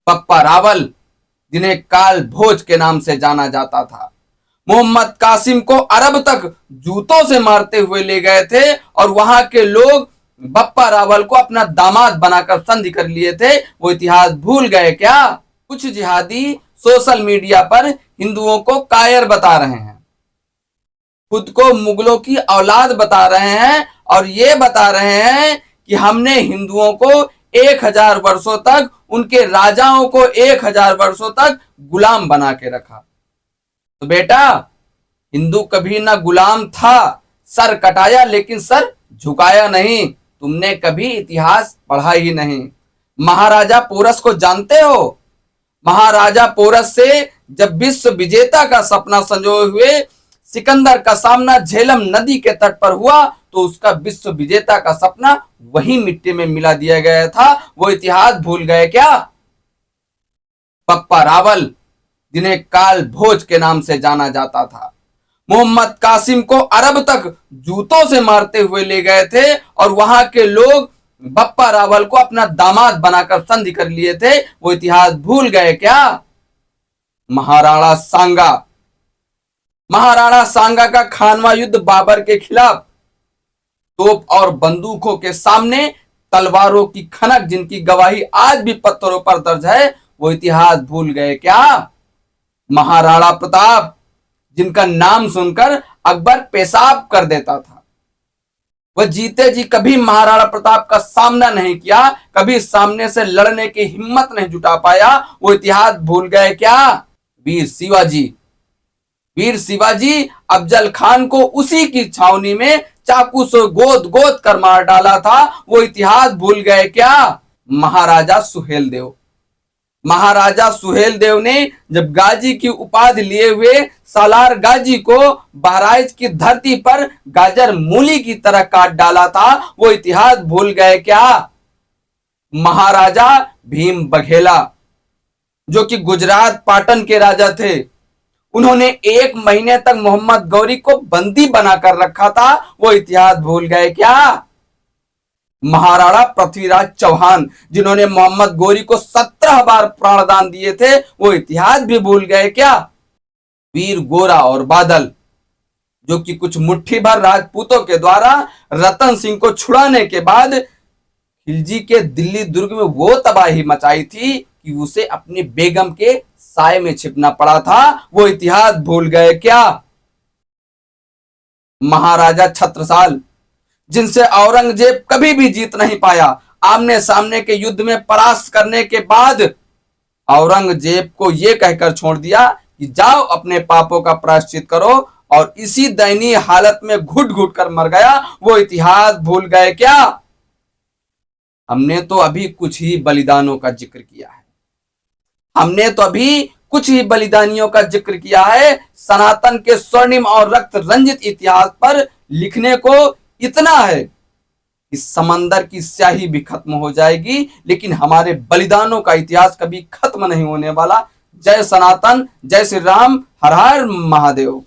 पप्पा रावल, जिन्हें काल भोज के नाम से जाना जाता था, मोहम्मद कासिम को अरब तक जूतों से मारते हुए ले गए थे और वहां के लोग बप्पा रावल को अपना दामाद बनाकर संधि कर लिए थे। वो इतिहास भूल गए क्या? कुछ जिहादी सोशल मीडिया पर हिंदुओं को कायर बता रहे हैं, खुद को मुगलों की औलाद बता रहे हैं और ये बता रहे हैं कि हमने हिंदुओं को 1000 वर्षों तक, उनके राजाओं को 1000 वर्षों तक गुलाम बना के रखा। तो बेटा, हिंदू कभी ना गुलाम था, सर कटाया लेकिन सर झुकाया नहीं। तुमने कभी इतिहास पढ़ा ही नहीं। महाराजा पोरस को जानते हो? महाराजा पोरस से जब विश्व विजेता का सपना संजोए हुए सिकंदर का सामना झेलम नदी के तट पर हुआ तो उसका विश्व विजेता का सपना वही मिट्टी में मिला दिया गया था। वो इतिहास भूल गए क्या? पप्पा रावल, जिन्हें काल भोज के नाम से जाना जाता था, मोहम्मद कासिम को अरब तक जूतों से मारते हुए ले गए थे और वहां के लोग बप्पा रावल को अपना दामाद बनाकर संधि कर लिए थे। वो इतिहास भूल गए क्या? महाराणा सांगा, महाराणा सांगा का खानवा युद्ध बाबर के खिलाफ तोप और बंदूकों के सामने तलवारों की खनक, जिनकी गवाही आज भी पत्थरों पर दर्ज है, वो इतिहास भूल गए क्या? महाराणा प्रताप, जिनका नाम सुनकर अकबर पेशाब कर देता था, वह जीते जी कभी महाराणा प्रताप का सामना नहीं किया, कभी सामने से लड़ने की हिम्मत नहीं जुटा पाया। वो इतिहास भूल गए क्या? वीर शिवाजी, वीर शिवाजी अफजल खान को उसी की छावनी में चाकू से गोद गोद कर मार डाला था। वो इतिहास भूल गए क्या? महाराजा सुहेलदेव, महाराजा सुहेलदेव ने जब गाजी की उपाधि लिए हुए सालार गाजी को बहराइच की धरती पर गाजर मूली की तरह काट डाला था। वो इतिहास भूल गए क्या? महाराजा भीम बघेला, जो कि गुजरात पाटन के राजा थे, उन्होंने 1 महीने तक मोहम्मद गौरी को बंदी बनाकर रखा था। वो इतिहास भूल गए क्या? महाराणा पृथ्वीराज चौहान, जिन्होंने मोहम्मद गौरी को 17 बार प्राणदान दिए थे, वो इतिहास भी भूल गए क्या? वीर गोरा और बादल, जो कि कुछ मुट्ठी भर राजपूतों के द्वारा रतन सिंह को छुड़ाने के बाद खिलजी के दिल्ली दुर्ग में वो तबाही मचाई थी कि उसे अपनी बेगम के साए में छिपना पड़ा था। वो इतिहास भूल गए क्या? महाराजा छत्रसाल, जिनसे औरंगजेब कभी भी जीत नहीं पाया, आमने सामने के युद्ध में परास्त करने के बाद औरंगजेब को यह कहकर छोड़ दिया कि जाओ अपने पापों का प्रायश्चित करो, और इसी दयनीय हालत में घुट घुट कर मर गया। वो इतिहास भूल गए क्या? हमने तो अभी कुछ ही बलिदानों का जिक्र किया है, हमने तो अभी कुछ ही बलिदानियों का जिक्र किया है। सनातन के स्वर्णिम और रक्त रंजित इतिहास पर लिखने को इतना है कि समंदर की स्याही भी खत्म हो जाएगी, लेकिन हमारे बलिदानों का इतिहास कभी खत्म नहीं होने वाला। जय सनातन, जय श्री राम, हर हर महादेव।